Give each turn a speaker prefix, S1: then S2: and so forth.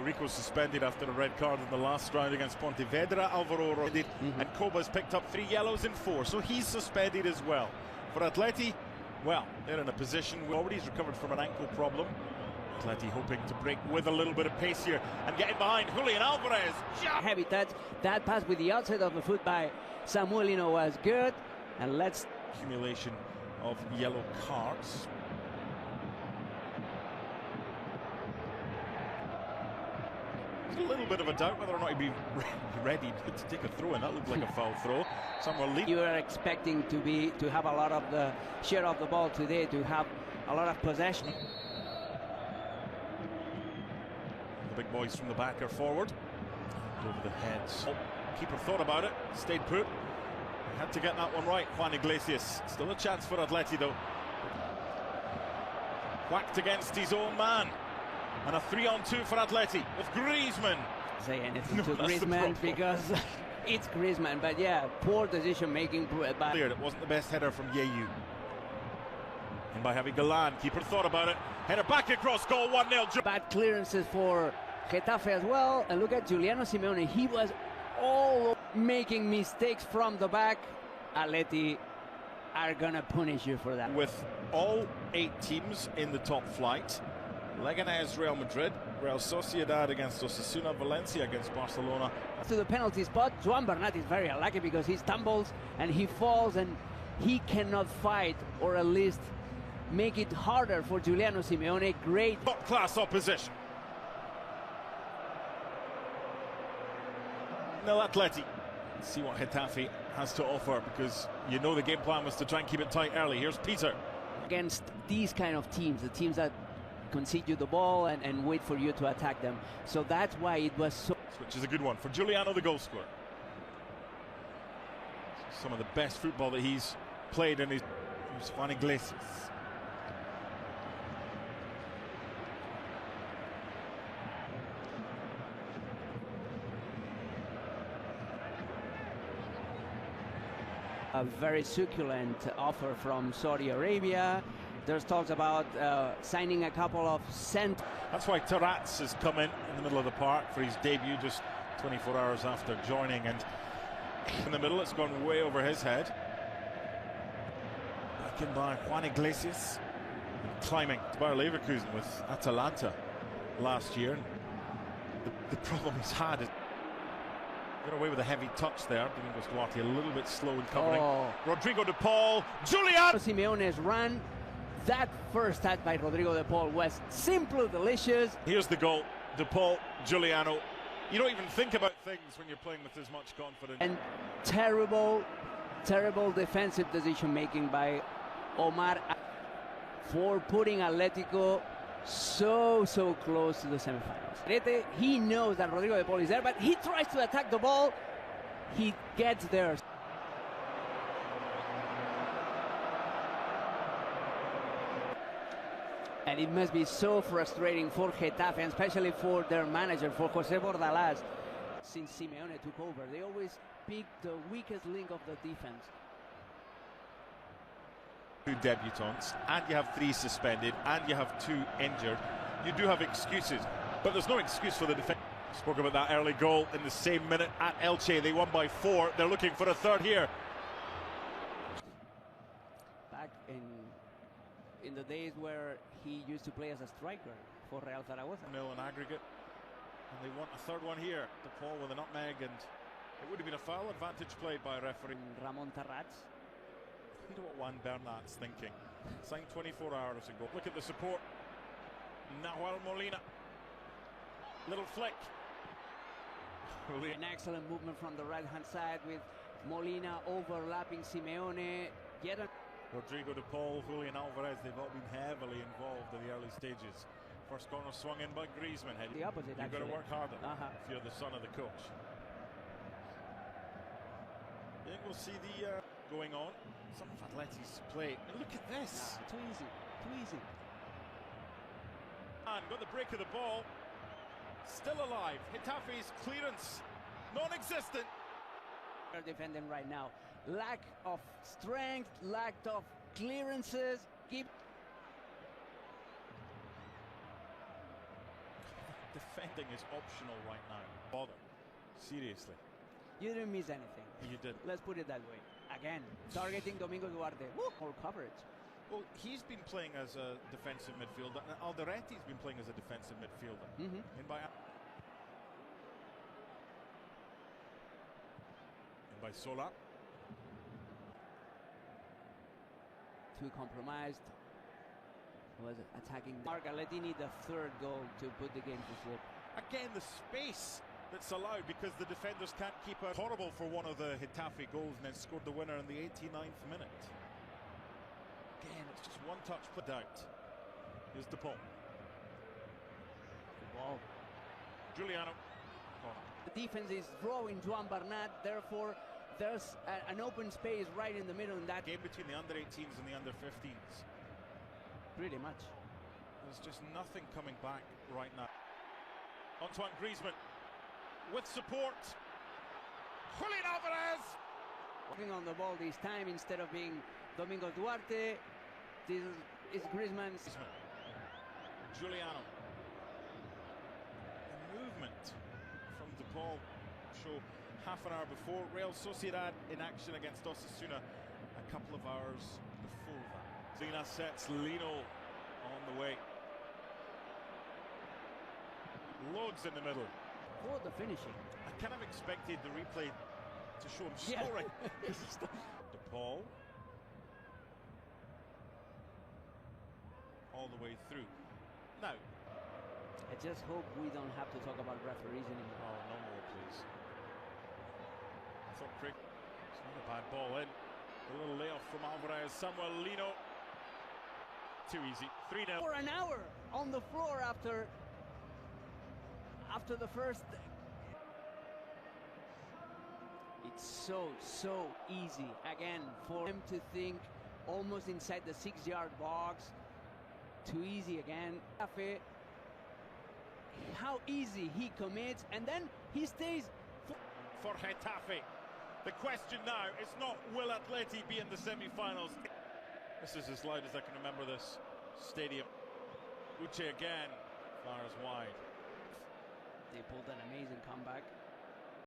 S1: Rico suspended after a red card in the last round against Pontevedra. Alvaro and Koba's picked up 3 yellows in 4, so he's suspended as well. For Atleti, well, they're in a position where already he's recovered from an ankle problem. Atleti hoping to break with a little bit of pace here and getting behind Julian Alvarez.
S2: Heavy touch. That pass with the outside of the foot by Samuelino was good. And let's
S1: accumulation of yellow cards. There's a little bit of a doubt whether or not he'd be ready to take a throw, and that looked like a foul throw. Someone lead.
S2: You are expecting to have a lot of the share of the ball today, to have a lot of possession.
S1: The big boys from the back are forward. Over the heads. Oh, keeper thought about it, stayed put. Had to get that one right, Juan Iglesias. Still a chance for Atleti though. Whacked against his own man. And a 3-on-2 for Atleti with Griezmann.
S2: Say anything to Griezmann because it's Griezmann, but yeah, poor decision making.
S1: Cleared. It wasn't the best header from Yeyu. And by having Galan, keeper thought about it. Header back across goal, 1-0.
S2: Bad clearances for Getafe as well. And look at Giuliano Simeone. He was all making mistakes from the back. Atleti are gonna punish you for that.
S1: With all 8 teams in the top flight, Leganés, Real Madrid, Real Sociedad against Osasuna, Valencia against Barcelona.
S2: To the penalty spot, Joan Bernat is very unlucky because he stumbles and he falls and he cannot fight, or at least make it harder for Giuliano Simeone. Great
S1: top-class opposition. Now Atleti, see what Getafe has to offer, because you know the game plan was to try and keep it tight early. Here's Peter.
S2: Against these kind of teams, the teams that concede you the ball and wait for you to attack them. So that's why it was so...
S1: Which is a good one for Giuliano, the goal scorer. Some of the best football that he's played in his... Juan Iglesias.
S2: A very succulent offer from Saudi Arabia. There's talks about signing a couple of cent.
S1: That's why Taratz has come in the middle of the park for his debut just 24 hours after joining, and in the middle it's gone way over his head. Back in by Juan Iglesias, climbing to Bayer Leverkusen with Atalanta last year. The problem he's had is got away with a heavy touch there. Domingos Duarte a little bit slow in covering. Rodrigo de Paul, Julian
S2: Simeone's run. That first touch by Rodrigo de Paul was simply delicious.
S1: Here's the goal. De Paul, Giuliano. You don't even think about things when you're playing with as much confidence.
S2: And terrible defensive decision making by Omar for putting Atletico so close to the semifinals. He knows that Rodrigo de Paul is there, but he tries to attack the ball. He gets there. And it must be so frustrating for Getafe, and especially for their manager, for José Bordalas. Since Simeone took over, they always pick the weakest link of the defense.
S1: 2 debutants, and you have 3 suspended, and you have 2 injured. You do have excuses, but there's no excuse for the defense. Spoke about that early goal in the same minute at Elche. They won by 4. They're looking for a third here.
S2: Back in the days where he used to play as a striker for Real Zaragoza.
S1: 0 in aggregate, and they want a third one here. De Paul with a nutmeg, and it would have been a foul. Advantage played by referee
S2: Ramon Taratz.
S1: I wonder what Juan Bernat's thinking. Signed 24 hours ago. Look at the support. Nahuel Molina. Little flick.
S2: An excellent movement from the right-hand side with Molina overlapping Simeone.
S1: Rodrigo de Paul, Julian Alvarez, they've all been heavily involved in the early stages. First corner swung in by Griezmann.
S2: The opposite,
S1: You've got to work harder if you're the son of the coach. I think we'll see the going on. Some of Atleti's play. And look at this.
S2: Too easy.
S1: And got the break of the ball. Still alive. Getafe's clearance, non-existent.
S2: They're defending right now. Lack of strength, lack of clearances.
S1: Defending is optional right now. Bother. Seriously.
S2: You didn't miss anything.
S1: You didn't.
S2: Let's put it that way. Again, targeting Domingo Duarte. Woo, more coverage.
S1: Well, he's been playing as a defensive midfielder, and Aldereti's been playing as a defensive midfielder. And by Sola.
S2: Too compromised. Was attacking. Atleti need the third goal to put the game to flip.
S1: Again, the space that's allowed because the defenders can't keep out. Horrible for one of the Getafe goals and then scored the winner in the 89th minute. Again, it's just one touch put out. Here's De Paul.
S2: Good ball.
S1: Giuliano. Corner.
S2: The defense is drawing Joan Bernat, therefore there's an open space right in the middle in that
S1: Game between the under-18s and the under-15s.
S2: Pretty much.
S1: There's just nothing coming back right now. Antoine Griezmann with support. Julian Alvarez!
S2: Working on the ball this time instead of being Domingo Duarte. This is Griezmann's.
S1: Giuliano. The movement from De Paul show half an hour before. Real Sociedad in action against Osasuna a couple of hours before that. Zena sets Lino on the way. Loads in the middle.
S2: For the finishing.
S1: I kind of expected the replay to show him scoring. De Paul. All the way through. Now.
S2: I just hope we don't have to talk about referees anymore.
S1: Oh, no more, please. I thought Craig. It's not a bad ball in. A little layoff from Alvarez. Samuel Lino. Too easy. 3-0.
S2: For an hour on the floor after the first. It's so easy again for him to think almost inside the 6-yard box. Too easy again. How easy he commits, and then he stays
S1: for Getafe. The question now is not will Atleti be in the semi-finals. This is as loud as I can remember this stadium. Uche again fires wide.
S2: They pulled an amazing comeback.